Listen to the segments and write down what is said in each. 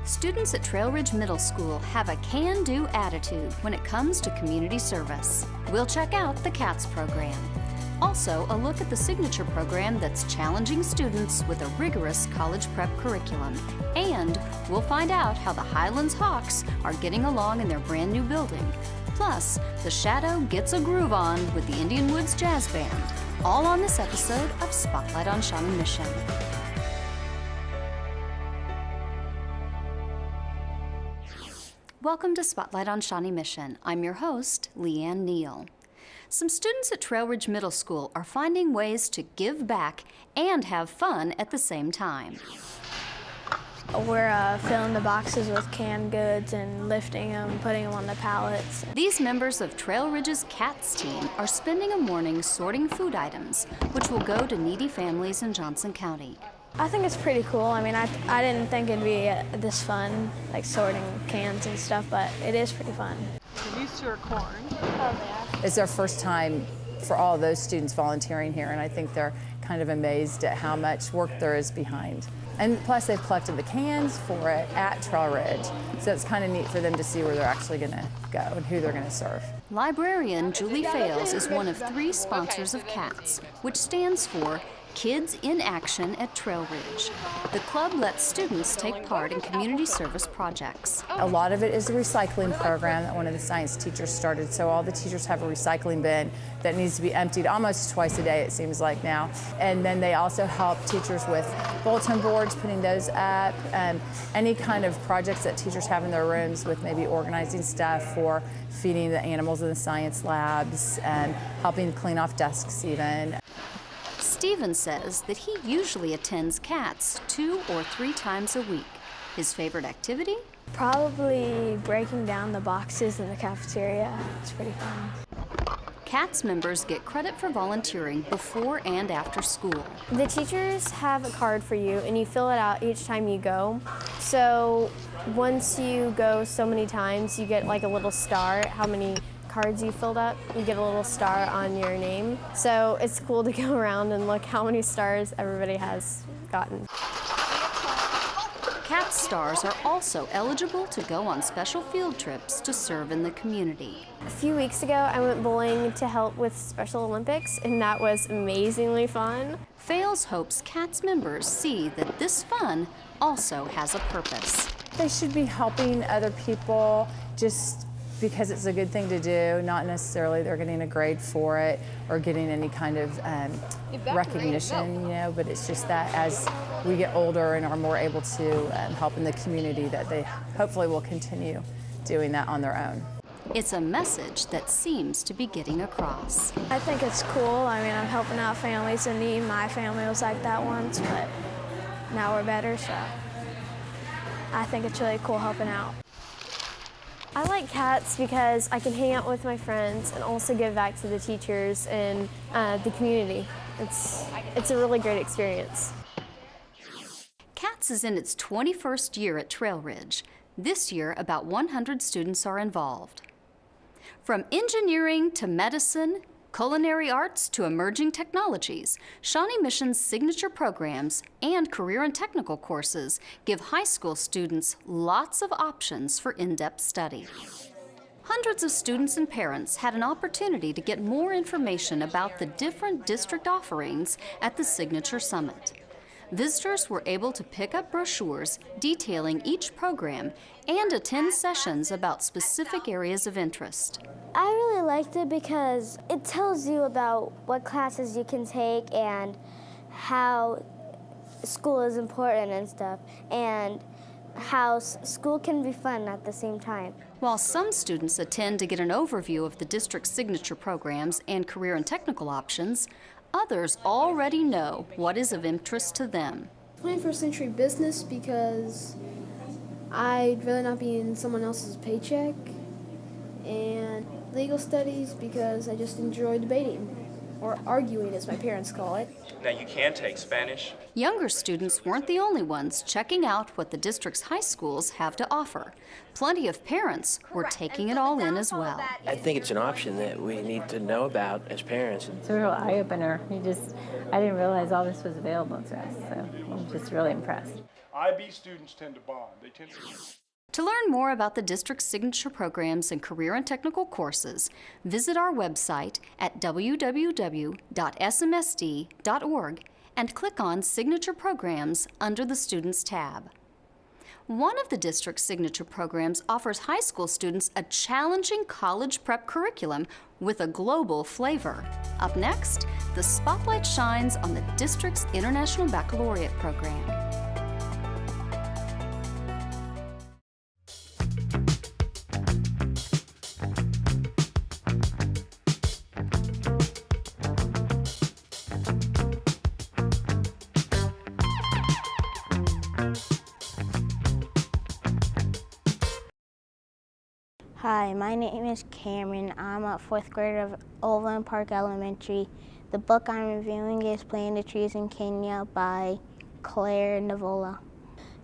Students at Trailridge Middle School have a can-do attitude when it comes to community service. We'll check out the CATS program. Also, a look at the signature program that's challenging students with a rigorous college prep curriculum. And we'll find out how the Highlands Hawks are getting along in their brand new building. Plus, the Shadow gets a groove on with the Indian Woods Jazz Band. All on this episode of Spotlight on Shawnee Mission. Welcome to Spotlight on Shawnee Mission. I'm your host, Leanne Neal. Some students at Trailridge Middle School are finding ways to give back and have fun at the same time. We're filling the boxes with canned goods and lifting them, putting them on the pallets. These members of Trailridge's CATS team are spending a morning sorting food items, which will go to needy families in Johnson County. I think it's pretty cool. I mean, I didn't think it'd be this fun, like sorting cans and stuff, but it is pretty fun. These two are corn. Oh, yeah. It's our first time for all of those students volunteering here, and I think they're kind of amazed at how much work there is behind. And plus, they've collected the cans for it at Trailridge, so it's kind of neat for them to see where they're actually going to go and who they're going to serve. Librarian Julie Fales is one of 3 sponsors of CATS, which stands for Kids in Action at Trailridge. The club lets students take part in community service projects. A lot of it is a recycling program that one of the science teachers started, so all the teachers have a recycling bin that needs to be emptied almost twice a day, it seems like now. And then they also help teachers with bulletin boards, putting those up, any kind of projects that teachers have in their rooms with maybe organizing stuff for feeding the animals in the science labs, and helping clean off desks even. Steven says that he usually attends CATS 2 or 3 times a week. His favorite activity? Probably breaking down the boxes in the cafeteria. It's pretty fun. CATS members get credit for volunteering before and after school. The teachers have a card for you and you fill it out each time you go. So once you go so many times, you get like a little star, how many cards you filled up, you get a little star on your name. So it's cool to go around and look how many stars everybody has gotten. CATS stars are also eligible to go on special field trips to serve in the community. A few weeks ago, I went bowling to help with Special Olympics, and that was amazingly fun. Fales hopes CATS members see that this fun also has a purpose. They should be helping other people just because it's a good thing to do, not necessarily they're getting a grade for it or getting any kind of recognition, you know, but it's just that as we get older and are more able to help in the community, that they hopefully will continue doing that on their own. It's a message that seems to be getting across. I think it's cool. I mean, I'm helping out families in need. My family was like that once, but now we're better, so I think it's really cool helping out. I like CATS because I can hang out with my friends and also give back to the teachers and the community. It's a really great experience. CATS is in its 21st year at Trailridge. This year, about 100 students are involved. From engineering to medicine, culinary arts to emerging technologies, Shawnee Mission's signature programs and career and technical courses give high school students lots of options for in-depth study. Hundreds of students and parents had an opportunity to get more information about the different district offerings at the Signature Summit. Visitors were able to pick up brochures detailing each program and attend sessions about specific areas of interest. I really liked it because it tells you about what classes you can take and how school is important and stuff, and how school can be fun at the same time. While some students attend to get an overview of the district's signature programs and career and technical options, others already know what is of interest to them. 21st century business because I'd rather not be in someone else's paycheck, and legal studies because I just enjoy debating, or arguing as my parents call it. Now you can take Spanish. Younger students weren't the only ones checking out what the district's high schools have to offer. Plenty of parents were taking it all in as well. I think it's an option that we need to know about as parents. It's a real eye-opener. I didn't realize all this was available to us, so I'm just really impressed. IB students tend to bond. They tend to... To learn more about the district's signature programs and career and technical courses, visit our website at www.smsd.org and click on Signature Programs under the Students tab. One of the district's signature programs offers high school students a challenging college prep curriculum with a global flavor. Up next, the spotlight shines on the district's International Baccalaureate program. Hi, my name is Cameron. I'm a 4th grader of Overland Park Elementary. The book I'm reviewing is Planting the Trees in Kenya by Claire Navola.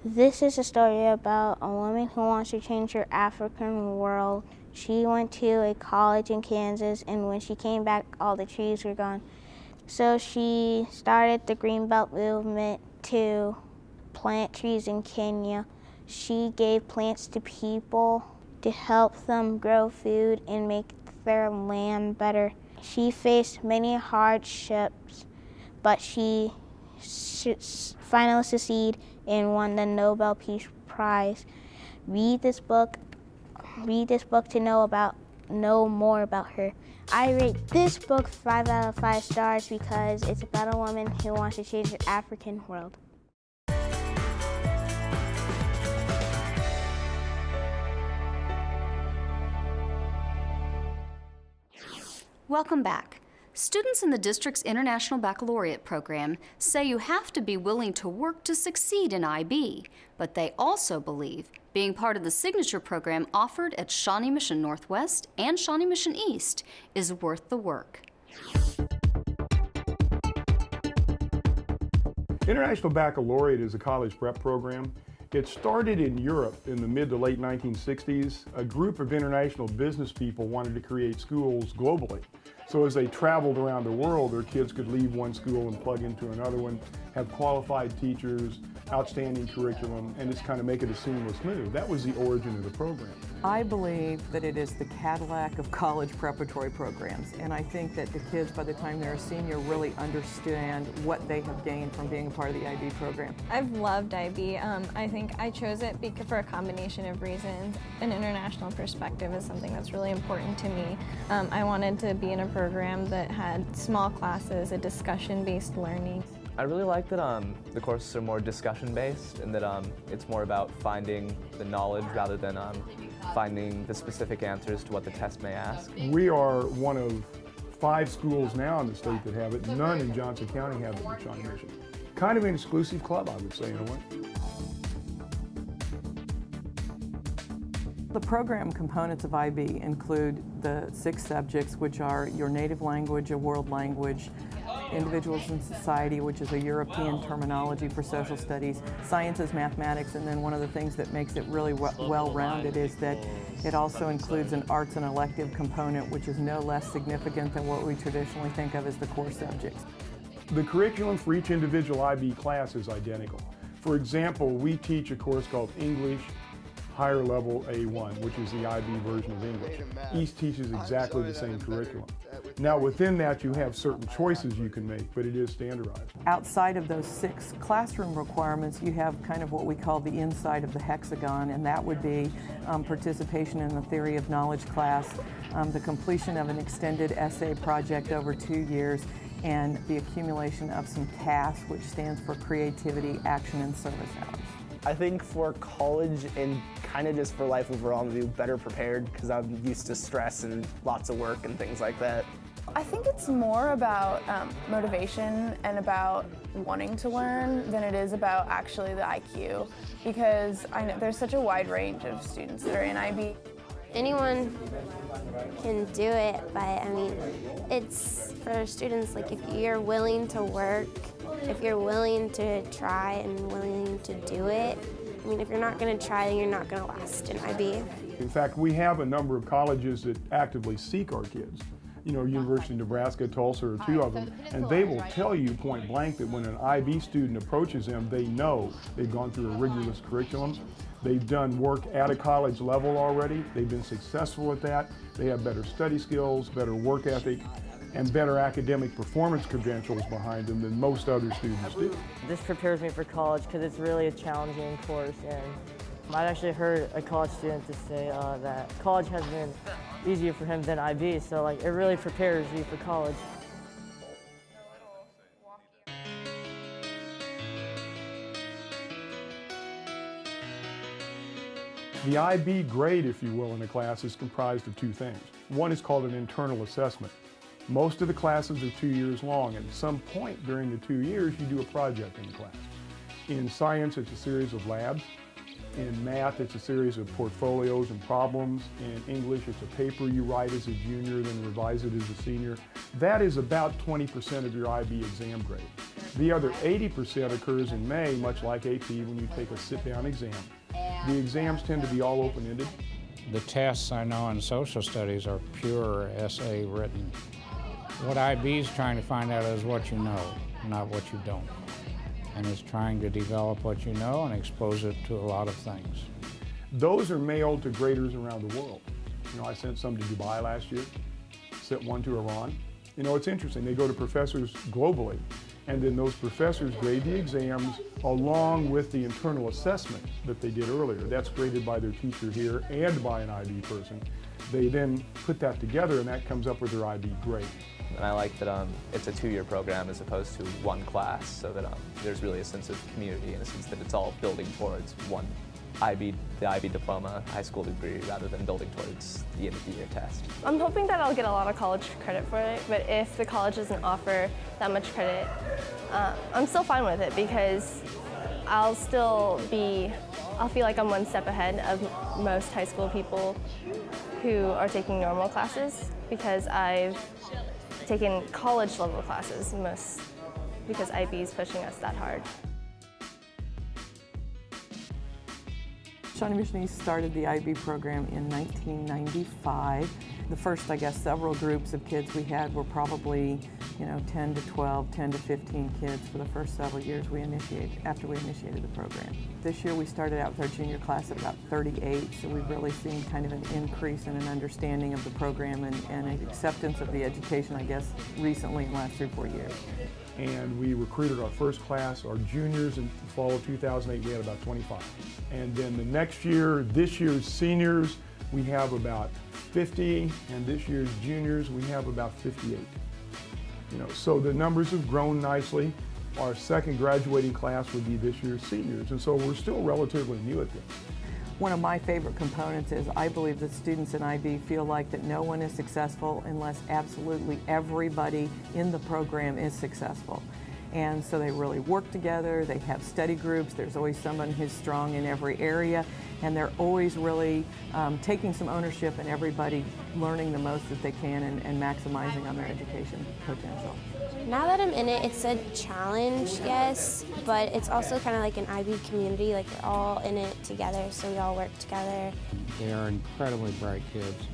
This is a story about a woman who wants to change her African world. She went to a college in Kansas, and when she came back, all the trees were gone. So she started the Greenbelt movement to plant trees in Kenya. She gave plants to people to help them grow food and make their land better. She faced many hardships, but she finally succeeded and won the Nobel Peace Prize. Read this book to know more about her. I rate this book 5 out of 5 stars because it's about a woman who wants to change the African world. Welcome back. Students in the district's International Baccalaureate program say you have to be willing to work to succeed in IB, but they also believe being part of the signature program offered at Shawnee Mission Northwest and Shawnee Mission East is worth the work. International Baccalaureate is a college prep program. It started in Europe in the mid to late 1960s. A group of international business people wanted to create schools globally. So as they traveled around the world, their kids could leave one school and plug into another one, have qualified teachers, outstanding curriculum, and just kind of make it a seamless move. That was the origin of the program. I believe that it is the Cadillac of college preparatory programs, and I think that the kids, by the time they're a senior, really understand what they have gained from being a part of the IB program. I've loved IB. I think I chose it for a combination of reasons. An international perspective is something that's really important to me. I wanted to be in a program that had small classes, a discussion-based learning. I really like that the courses are more discussion-based and that it's more about finding the knowledge rather than finding the specific answers to what the test may ask. We are one of 5 schools now in the state that have it. None in Johnson County have it in Shawnee Mission. Kind of an exclusive club, I would say, in a way. The program components of IB include the 6 subjects, which are your native language, a world language, individuals in society, which is a European terminology for social studies, sciences, mathematics, and then one of the things that makes it really well-rounded is that it also includes an arts and elective component, which is no less significant than what we traditionally think of as the core subjects. The curriculum for each individual IB class is identical. For example, we teach a course called English Higher Level A1, which is the IB version of English. East teaches exactly the same curriculum. Now within that you have certain choices you can make, but it is standardized. Outside of those 6 classroom requirements, you have kind of what we call the inside of the hexagon, and that would be participation in the theory of knowledge class, the completion of an extended essay project over 2 years, and the accumulation of some tasks, which stands for creativity, action, and service hours. I think for college and kind of just for life overall, I'm going to be better prepared because I'm used to stress and lots of work and things like that. I think it's more about motivation and about wanting to learn than it is about actually the IQ, because I know there's such a wide range of students that are in IB. Anyone can do it, but I mean, it's for students, like if you're willing to work, if you're willing to try and willing to do it. I mean, if you're not going to try, then you're not going to last in IB. In fact, we have a number of colleges that actively seek our kids. University of Nebraska, Tulsa are two of them, and they will tell you point blank that when an IB student approaches them, they know they've gone through a rigorous curriculum. They've done work at a college level already. They've been successful at that. They have better study skills, better work ethic, and better academic performance credentials behind them than most other students do. This prepares me for college because it's really a challenging course, and I've actually heard a college student to say that college has been easier for him than IB, so like it really prepares you for college. The IB grade, if you will, in a class is comprised of two things. One is called an internal assessment. Most of the classes are 2 years long, and at some point during the 2 years, you do a project in the class. In science, it's a series of labs. In math, it's a series of portfolios and problems. In English, it's a paper you write as a junior, then revise it as a senior. That is about 20% of your IB exam grade. The other 80% occurs in May, much like AP, when you take a sit-down exam. The exams tend to be all open-ended. The tests I know in social studies are pure essay written. What IB is trying to find out is what you know, not what you don't. And it's trying to develop what you know and expose it to a lot of things. Those are mailed to graders around the world. I sent some to Dubai last year, sent one to Iran. It's interesting, they go to professors globally, and then those professors grade the exams along with the internal assessment that they did earlier. That's graded by their teacher here and by an IB person. They then put that together, and that comes up with their IB grade. And I like that it's a 2-year program as opposed to one class, so that there's really a sense of community in a sense that it's all building towards one the IB diploma, high school degree, rather than building towards the end of the year test. I'm hoping that I'll get a lot of college credit for it, but if the college doesn't offer that much credit, I'm still fine with it because I'll feel like I'm one step ahead of most high school people who are taking normal classes because I've taken college level classes because IB is pushing us that hard. Shawnee Mission East started the IB program in 1995. The first, several groups of kids we had were probably, 10 to 12, 10 to 15 kids for the first several years after we initiated the program. This year we started out with our junior class at about 38, so we've really seen kind of an increase in an understanding of the program and an acceptance of the education, recently in the last 3 or 4 years. And we recruited our first class, our juniors, in the fall of 2008, we had about 25. And then the next year, this year's seniors, we have about 50, and this year's juniors, we have about 58. So the numbers have grown nicely. Our second graduating class would be this year's seniors, and so we're still relatively new at this. One of my favorite components is I believe that students in IB feel like that no one is successful unless absolutely everybody in the program is successful. And so they really work together, they have study groups, there's always someone who's strong in every area, and they're always really taking some ownership and everybody learning the most that they can and maximizing on their education potential. Now that I'm in it, it's a challenge, yes, but it's also kind of like an IB community, like we're all in it together, so we all work together. They are incredibly bright kids.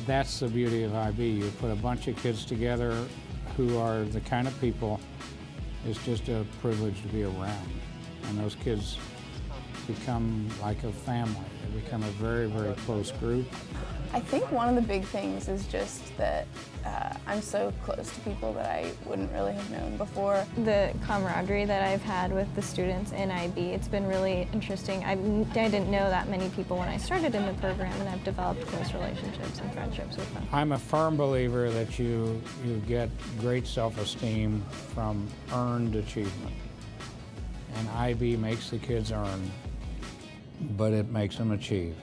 That's the beauty of IB. You put a bunch of kids together who are the kind of people it's just a privilege to be around. And those kids become like a family. They become a very, very close group. I think one of the big things is just that I'm so close to people that I wouldn't really have known before. The camaraderie that I've had with the students in IB, it's been really interesting. I didn't know that many people when I started in the program, and I've developed close relationships and friendships with them. I'm a firm believer that you get great self-esteem from earned achievement. And IB makes the kids earn, but it makes them achieve.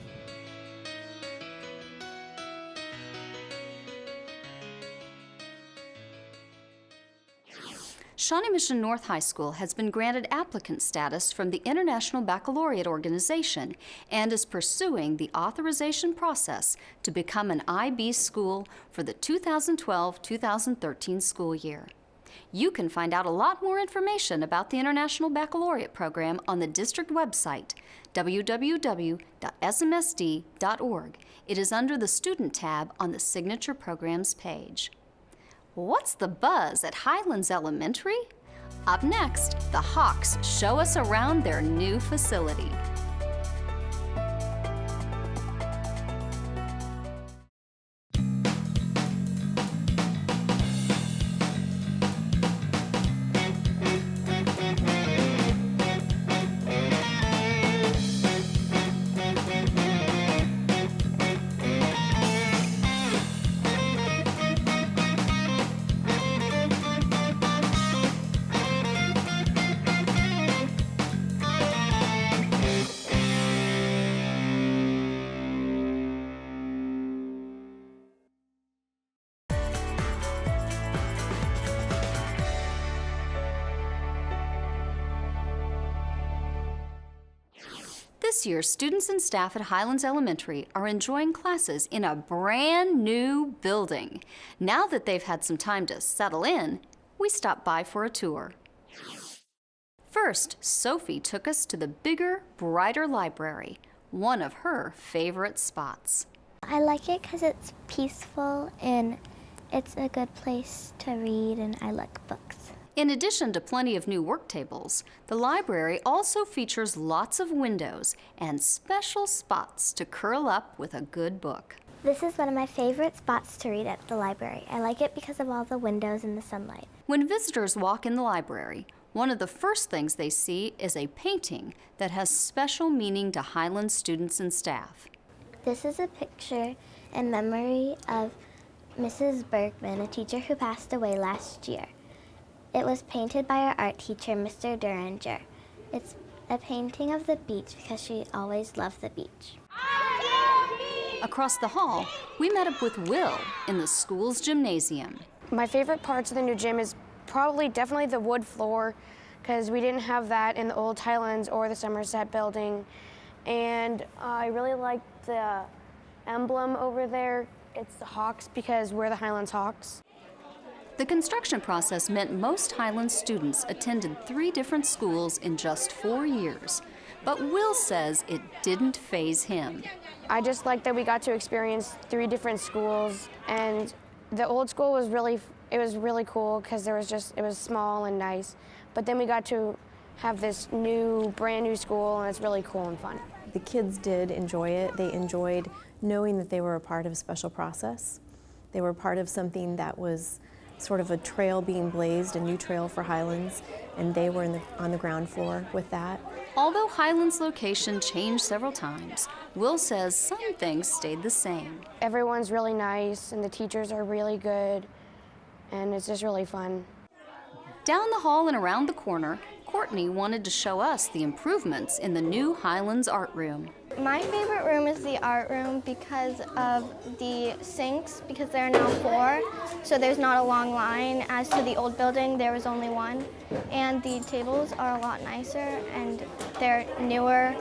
Shawnee Mission North High School has been granted applicant status from the International Baccalaureate organization and is pursuing the authorization process to become an IB school for the 2012-2013 school year. You can find out a lot more information about the International Baccalaureate program on the district website, www.smsd.org. It is under the Student tab on the Signature Programs page. What's the buzz at Highlands Elementary? Up next, the Hawks show us around their new facility. This year, students and staff at Highlands Elementary are enjoying classes in a brand new building. Now that they've had some time to settle in, we stopped by for a tour. First, Sophie took us to the bigger, brighter library, one of her favorite spots. I like it because it's peaceful and it's a good place to read, and I like books. In addition to plenty of new work tables, the library also features lots of windows and special spots to curl up with a good book. This is one of my favorite spots to read at the library. I like it because of all the windows and the sunlight. When visitors walk in the library, one of the first things they see is a painting that has special meaning to Highlands students and staff. This is a picture in memory of Mrs. Bergman, a teacher who passed away last year. It was painted by our art teacher, Mr. Duringer. It's a painting of the beach because she always loved the beach. Across the hall, we met up with Will in the school's gymnasium. My favorite parts of the new gym is definitely the wood floor, because we didn't have that in the old Highlands or the Somerset building. And I really like the emblem over there. It's the Hawks because we're the Highlands Hawks. The construction process meant most Highlands students attended 3 different schools in just 4 years. But Will says it didn't faze him. I just like that we got to experience 3 different schools, and the old school was really cool because it was small and nice. But then we got to have this brand new school, and it's really cool and fun. The kids did enjoy it. They enjoyed knowing that they were a part of a special process. They were part of something that was sort of a trail being blazed, a new trail for Highlands, and they were on the ground floor with that. Although Highlands' location changed several times, Will says some things stayed the same. Everyone's really nice, and the teachers are really good, and it's just really fun. Down the hall and around the corner, Courtney wanted to show us the improvements in the new Highlands art room. My favorite room is the art room because of the sinks, because there are now 4, so there's not a long line. As to the old building, there was only 1. And the tables are a lot nicer and they're newer.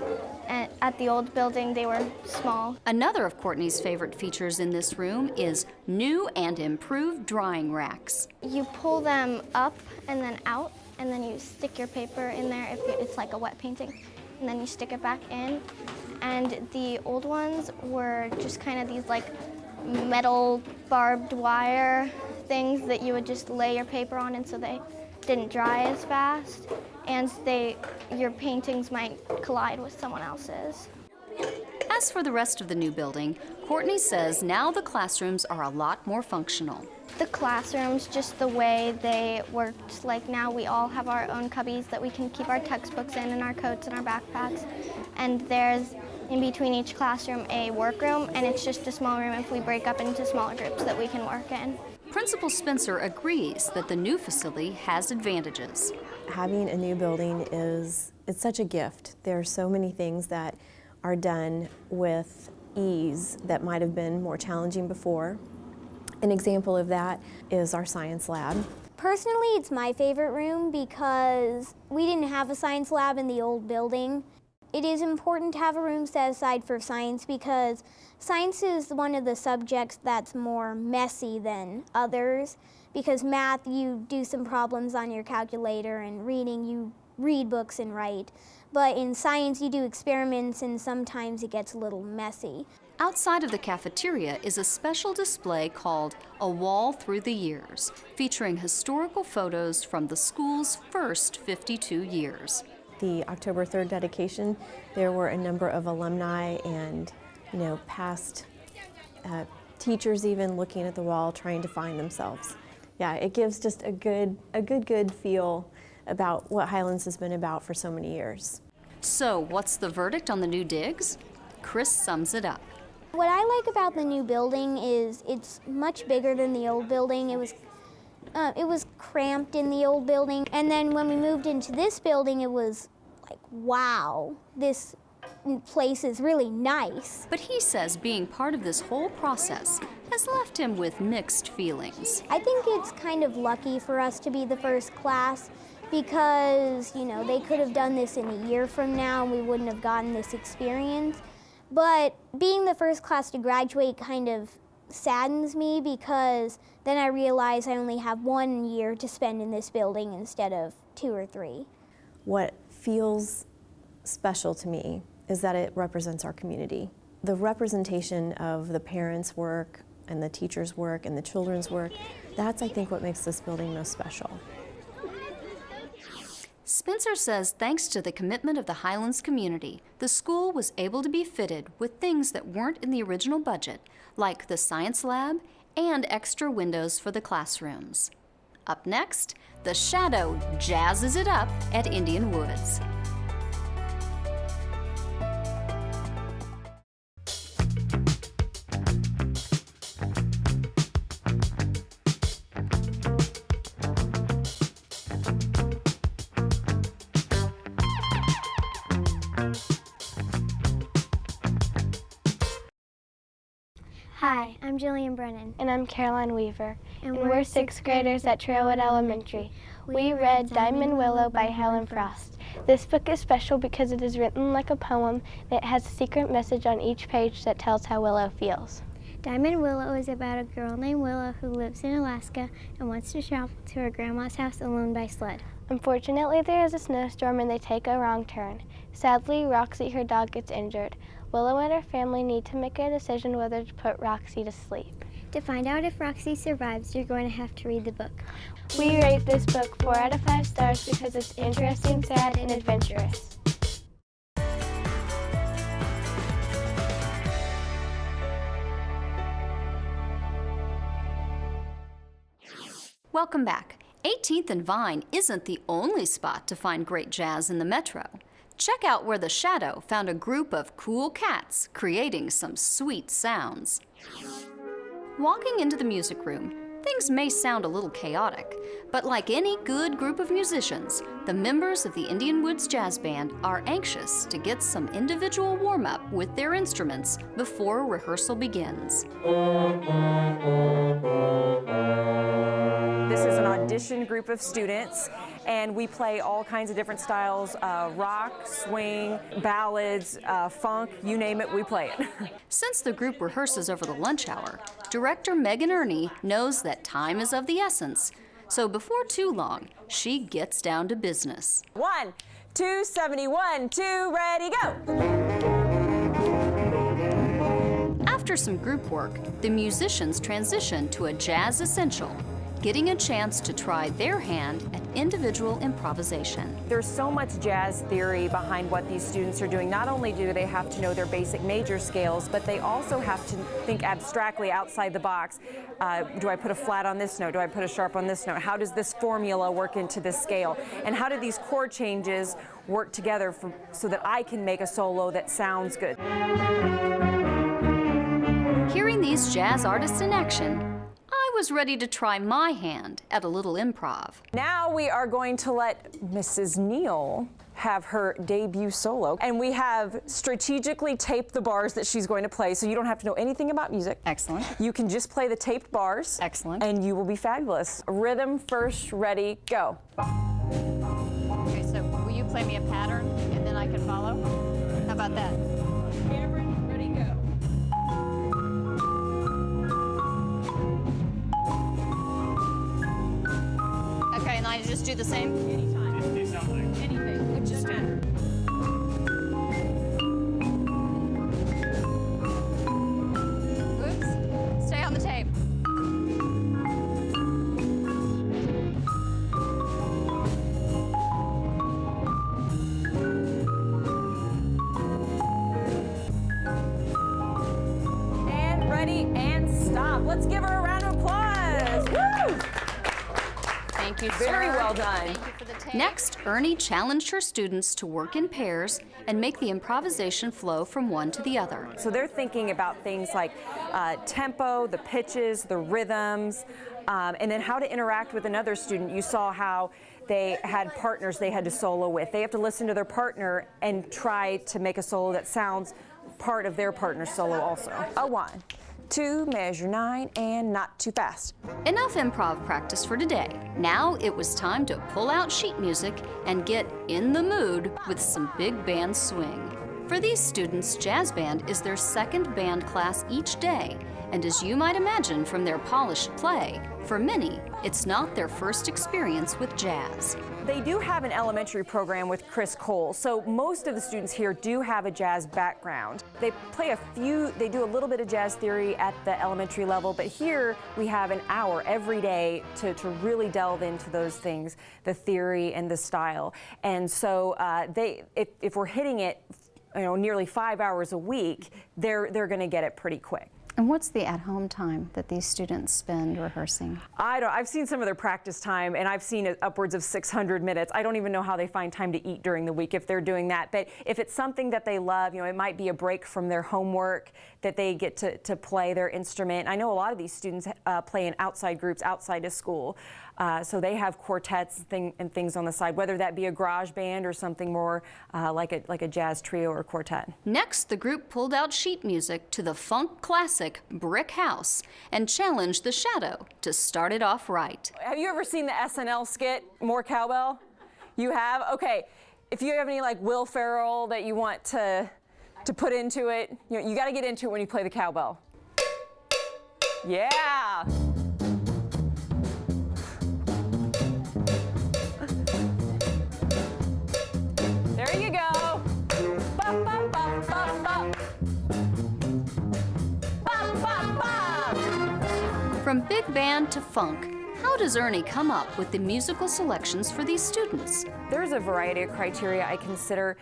And at the old building, they were small. Another of Courtney's favorite features in this room is new and improved drying racks. You pull them up and then out, and then you stick your paper in there if it's like a wet painting, and then you stick it back in. And the old ones were just kind of these like metal barbed wire things that you would just lay your paper on, and so they didn't dry as fast, and your paintings might collide with someone else's. As for the rest of the new building, Courtney says now the classrooms are a lot more functional. The classrooms, just the way they worked, like now we all have our own cubbies that we can keep our textbooks in and our coats and our backpacks, and there's in between each classroom a workroom, and it's just a small room if we break up into smaller groups that we can work in. Principal Spencer agrees that the new facility has advantages. Having a new building it's such a gift. There are so many things that are done with ease that might have been more challenging before. An example of that is our science lab. Personally, it's my favorite room because we didn't have a science lab in the old building. It is important to have a room set aside for science because science is one of the subjects that's more messy than others, because math, you do some problems on your calculator, and reading, you read books and write. But in science, you do experiments, and sometimes it gets a little messy. Outside of the cafeteria is a special display called A Wall Through the Years, featuring historical photos from the school's first 52 years. The October 3rd dedication, there were a number of alumni and, past teachers even looking at the wall trying to find themselves. Yeah, it gives just a good feel about what Highlands has been about for so many years. So, what's the verdict on the new digs? Chris sums it up. What I like about the new building is it's much bigger than the old building. It was cramped in the old building, and then when we moved into this building, it was like, wow, this place is really nice. But he says being part of this whole process has left him with mixed feelings. I think it's kind of lucky for us to be the first class because, they could have done this in a year from now and we wouldn't have gotten this experience. But being the first class to graduate kind of saddens me because then I realize I only have 1 year to spend in this building instead of 2 or 3. What feels special to me is that it represents our community. The representation of the parents' work and the teachers' work and the children's work, that's, I think, what makes this building most special. Spencer says thanks to the commitment of the Highlands community, the school was able to be fitted with things that weren't in the original budget, like the science lab and extra windows for the classrooms. Up next, the Shadow jazzes it up at Indian Woods. Hi, I'm Jillian Brennan. And I'm Caroline Weaver. And we're 6th graders at Trailridge Elementary. We read Diamond Willow by Helen Frost. This book is special because it is written like a poem and it has a secret message on each page that tells how Willow feels. Diamond Willow is about a girl named Willow who lives in Alaska and wants to travel to her grandma's house alone by sled. Unfortunately, there is a snowstorm and they take a wrong turn. Sadly, Roxy, her dog, gets injured. Willow and her family need to make a decision whether to put Roxy to sleep. To find out if Roxy survives, you're going to have to read the book. We rate this book 4 out of 5 stars because it's interesting, sad, and adventurous. Welcome back. 18th and Vine isn't the only spot to find great jazz in the metro. Check out where the Shadow found a group of cool cats creating some sweet sounds. Walking into the music room, things may sound a little chaotic, but like any good group of musicians, the members of the Indian Woods Jazz Band are anxious to get some individual warm-up with their instruments before rehearsal begins. This is an audition group of students, and we play all kinds of different styles, rock, swing, ballads, funk, you name it, we play it. Since the group rehearses over the lunch hour, director Megan Ernie knows that time is of the essence. So before too long, she gets down to business. 1, 2, 71, 2, ready, go! After some group work, the musicians transition to a jazz essential, getting a chance to try their hand at individual improvisation. There's so much jazz theory behind what these students are doing. Not only do they have to know their basic major scales, but they also have to think abstractly outside the box. Do I put a flat on this note? Do I put a sharp on this note? How does this formula work into this scale? And how do these chord changes work together so that I can make a solo that sounds good? Hearing these jazz artists in action, I was ready to try my hand at a little improv. Now we are going to let Mrs. Neal have her debut solo, and we have strategically taped the bars that she's going to play, so you don't have to know anything about music. Excellent. You can just play the taped bars. Excellent. And you will be fabulous. Rhythm first, ready, go. Okay, so will you play me a pattern and then I can follow? How about that? Cameron, ready, go. do the same? Anytime. Do something. Anything. It just matters. Oops. Stay on the tape. And ready and stop. Let's give her a round of applause. Woo! Thank you, sir. Very well done. Thank you for the tape. Next, Ernie challenged her students to work in pairs and make the improvisation flow from one to the other. So they're thinking about things like tempo, the pitches, the rhythms, and then how to interact with another student. You saw how they had partners they had to solo with. They have to listen to their partner and try to make a solo that sounds part of their partner's solo also. A 1, 2, measure 9, and not too fast. Enough improv practice for today. Now it was time to pull out sheet music and get in the mood with some big band swing. For these students, jazz band is their second band class each day, and as you might imagine from their polished play, for many, it's not their first experience with jazz. They do have an elementary program with Chris Cole, so most of the students here do have a jazz background. They do a little bit of jazz theory at the elementary level, but here we have an hour every day to really delve into those things, the theory and the style. And so if we're hitting it, nearly 5 hours a week, they're going to get it pretty quick. And what's the at-home time that these students spend rehearsing? I've seen some of their practice time, and I've seen upwards of 600 minutes. I don't even know how they find time to eat during the week if they're doing that. But if it's something that they love, it might be a break from their homework that they get to play their instrument. I know a lot of these students play in outside groups outside of school. So they have quartets and things on the side, whether that be a garage band or something more like a jazz trio or quartet. Next, the group pulled out sheet music to the funk classic Brick House and challenged the Shadow to start it off right. Have you ever seen the SNL skit, More Cowbell? You have? Okay. If you have any like Will Ferrell that you want to put into it, you got to get into it when you play the cowbell. Yeah. There you go. Ba, ba, ba, ba, ba. Ba, ba, ba. From big band to funk, how does Ernie come up with the musical selections for these students? There's a variety of criteria I consider.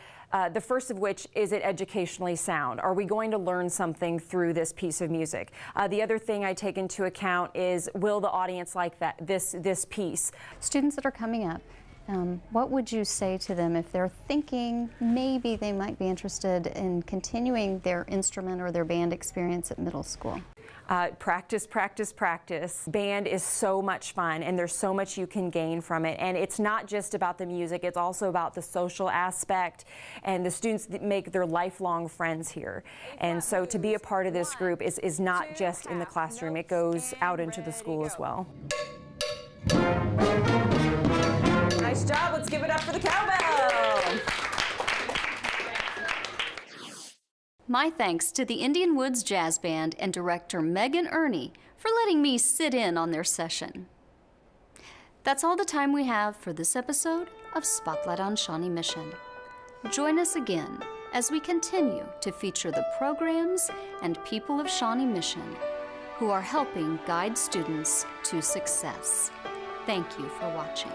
The first of which, is it educationally sound? Are we going to learn something through this piece of music? The other thing I take into account is, will the audience like this piece? Students that are coming up, what would you say to them if they're thinking maybe they might be interested in continuing their instrument or their band experience at middle school? Practice, practice, practice. Band is so much fun, and there's so much you can gain from it. And it's not just about the music, it's also about the social aspect, and the students make their lifelong friends here. And so to be a part of this group is not just in the classroom, it goes out into the school as well. Nice job, let's give it up for the cowbell. My thanks to the Indian Woods Jazz Band and director Megan Ernie for letting me sit in on their session. That's all the time we have for this episode of Spotlight on Shawnee Mission. Join us again as we continue to feature the programs and people of Shawnee Mission who are helping guide students to success. Thank you for watching.